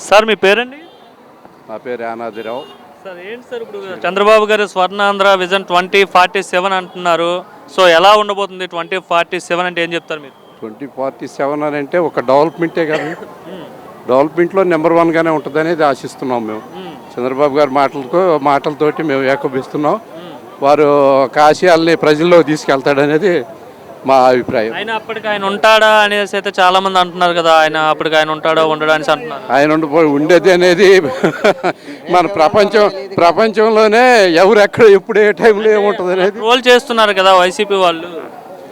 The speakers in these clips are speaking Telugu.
సార్ మీ పేరండి? నా పేరు యానాదిరావు. సార్ ఏంటి సార్ ఇప్పుడు చంద్రబాబు గారు స్వర్ణాంధ్ర విజన్ 2047 అంటున్నారు. సో ఎలా ఉండబోతుంది 2047 అంటే ఏం చెప్తారు మీరు? 2047 అని అంటే ఒక డెవలప్మెంటే కదా. డెవలప్మెంట్లో నెంబర్ 1గానే ఉంటుంది అనేది ఆశిస్తున్నాం మేము. చంద్రబాబు గారి మాటలతోటి మేము ఏకీభవిస్తున్నాం. వారు ఆశయాల్ని ప్రజల్లో తీసుకెళ్తాడనేది మా అభిప్రాయం. ఆయన ఉంటాడా అనేసి అయితే చాలా మంది అంటున్నారు కదా. ఆయన ఉంటాడా ఉండడా అనేసి అంటున్నారు. ఆయన ఉండేది అనేది మన ప్రపంచంలోనే ఎవరు ఎక్కడ ఎప్పుడు ఏ టైంలో ఏముంటుంది అనేది రోల్ చేస్తున్నారు కదా వైసీపీ వాళ్ళు.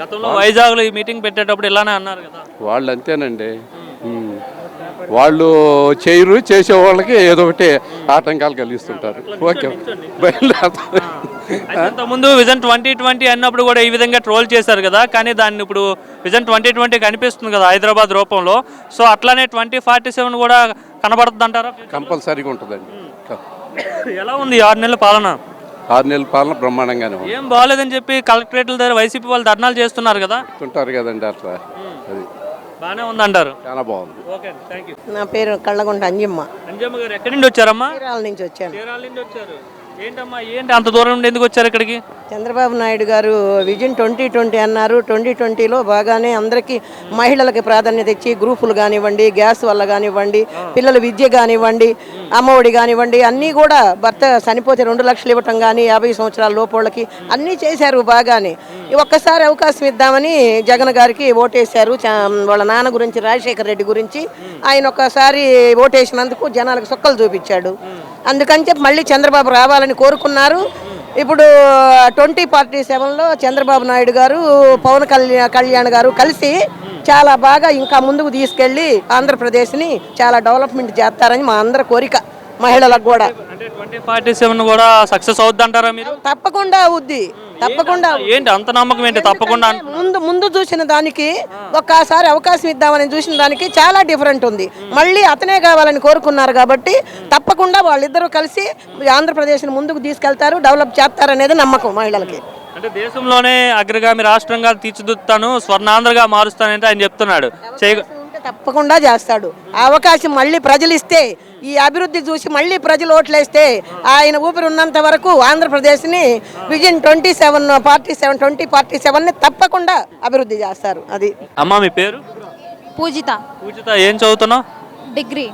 గతంలో వైజాగ్లో ఈ మీటింగ్ పెట్టేటప్పుడు ఇలానే అన్నారు కదా. వాళ్ళు అంతేనండి. వాళ్ళు చేయరు, చేసే వాళ్ళకి ఏదో ఒకటి ఆటంకాలు కలిగిస్తుంటారు. ఓకే, ముందు విజన్ 2020 అన్నప్పుడు కూడా ఈ విధంగా ట్రోల్ చేశారు కదా. కానీ దాన్ని ఇప్పుడు విజన్ 2020 కనిపిస్తుంది కదా హైదరాబాద్ రూపంలో. సో అట్లానే 2047 కూడా కనబడుతుంది అంటారా? కంపల్సరీగా ఉంటుందండి. ఎలా ఉంది 6 నెలల పాలన? 6 నెలల పాలన బ్రహ్మాండంగానే ఉంది. ఏం బాగాలేదని చెప్పి కలెక్టరేట్ల దగ్గర వైసీపీ వాళ్ళు ధర్నాలు చేస్తున్నారు కదా. ఉంటారు కదండి, అట్లా అది బాగానే ఉందంటారు. చాలా బాగుంది. Okay, thank you. నా పేరు కళ్ళగుంట అంజమ్మ. అంజమ్మ గారు ఎక్కడి నుండి వచ్చారమ్మా? చీరాల నుంచి వచ్చాను. చీరాల నుండి వచ్చారు. ఏంటమ్మా ఏంటి అంత దూరం నుండి ఎందుకు వచ్చారు ఇక్కడికి? చంద్రబాబు నాయుడు గారు విజన్ 2020 అన్నారు. 2020లో బాగానే అందరికీ మహిళలకి ప్రాధాన్యత ఇచ్చి గ్రూపులు కానివ్వండి, గ్యాస్ వల్ల కానివ్వండి, పిల్లల విద్య కానివ్వండి, అమ్మఒడి కానివ్వండి, అన్నీ కూడా భర్త చనిపోతే 2 లక్షలు ఇవ్వటం కానీ 50 సంవత్సరాల లోపోళ్ళకి అన్నీ చేశారు బాగానే. ఒక్కసారి అవకాశం ఇద్దామని జగన్ గారికి ఓటేశారు. వాళ్ళ నాన్న గురించి, రాజశేఖర రెడ్డి గురించి ఆయన ఒక్కసారి ఓటేసినందుకు జనాలకు సుక్కలు చూపించాడు. అందుకని చెప్పి మళ్ళీ చంద్రబాబు రావాలని కోరుకున్నారు. ఇప్పుడు 2047లో చంద్రబాబు నాయుడు గారు, పవన్ కళ్యాణ్ గారు కలిసి చాలా బాగా ఇంకా ముందుకు తీసుకెళ్ళి ఆంధ్రప్రదేశ్ని చాలా డెవలప్మెంట్ చేస్తారని మా అందరి కోరిక, మహిళలకు కూడా. అంటే 2047 కూడా సక్సెస్ అవుద్ది అంటారా మీరు? తప్పకుండా అవుద్ది, తప్పకుండా. ఏంటి అంత నమ్మకం ఏంటి? తప్పకుండా ముందు చూసిన దానికి ఒక్కసారి అవకాశం ఇద్దామని చూసిన దానికి చాలా డిఫరెంట్ ఉంది. మళ్ళీ అతనే కావాలని కోరుకున్నారు కాబట్టి తప్పకుండా వాళ్ళిద్దరూ కలిసి ఆంధ్రప్రదేశ్ని ముందుకు తీసుకెళ్తారు, డెవలప్ చేస్తారనేది నమ్మకం మహిళలకి. అంటే దేశంలోనే అగ్రగామి రాష్ట్రంగా తీర్చిదిద్దుతాను, స్వర్ణాంధ్రగా మారుస్తానంటే ఆయన చెప్తున్నాడు. తప్పకుండా చేస్తాడు. ఆ అవకాశం మళ్ళీ ప్రజలు ఇస్తే, ఈ అభివృద్ధి చూసి మళ్ళీ ప్రజలు ఓట్లేస్తే ఆయన ఊపిరి ఉన్నంత వరకు ఆంధ్రప్రదేశ్ని విజన్ 2047ని తప్పకుండా అభివృద్ధి చేస్తారు. అది. అమ్మా మీ పేరు? పూజిత. పూజిత, ఏం చదువుతున్నావు? డిగ్రీ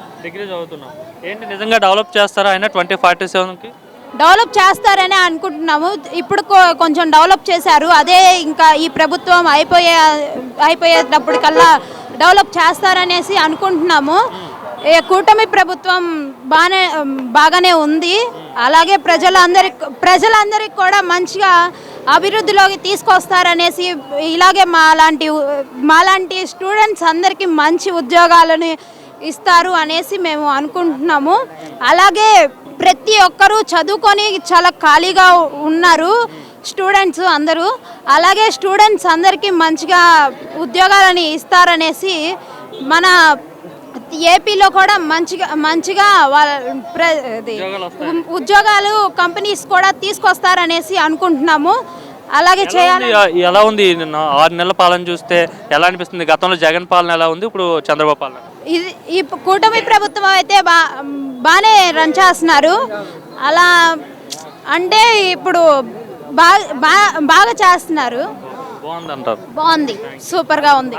చదువుతున్నావు. ఏంటి నిజంగా డెవలప్ చేస్తారా ఆయన 2047కి? డెవలప్ చేస్తారని అనుకుంటున్నాము. ఇప్పుడు కొంచెం డెవలప్ చేశారు. అదే ఇంకా ఈ ప్రభుత్వం అయిపోయేటప్పటికల్లా డెవలప్ చేస్తారనేసి అనుకుంటున్నాము. కూటమి ప్రభుత్వం బాగానే ఉంది. అలాగే ప్రజలందరికి కూడా మంచిగా అభివృద్ధిలోకి తీసుకొస్తారనేసి, ఇలాగే మాలాంటి స్టూడెంట్స్ అందరికీ మంచి ఉద్యోగాలను ఇస్తారు అనేసి మేము అనుకుంటున్నాము. అలాగే ప్రతి ఒక్కరూ చదువుకొని చాలా ఖాళీగా ఉన్నారు స్టూడెంట్స్ అందరూ. అలాగే స్టూడెంట్స్ అందరికీ మంచిగా ఉద్యోగాలని ఇస్తారనేసి, మన ఏపీలో కూడా మంచిగా ఉద్యోగాలు కంపెనీస్ కూడా తీసుకొస్తారనేసి అనుకుంటున్నాము. అలాగే చేయాలి. ఎలా ఉంది 6 నెలల పాలన చూస్తే ఎలా అనిపిస్తుంది? గతంలో జగన్ పాలన ఎలా ఉంది, ఇప్పుడు చంద్రబాబు పాలన? ఈ కూటమి ప్రభుత్వం అయితే బాగానే రన్ చేస్తున్నారు. అలా అంటే ఇప్పుడు బాగా చేస్తున్నారు. బాగుంది అంటారు? బాగుంది, సూపర్గా ఉంది.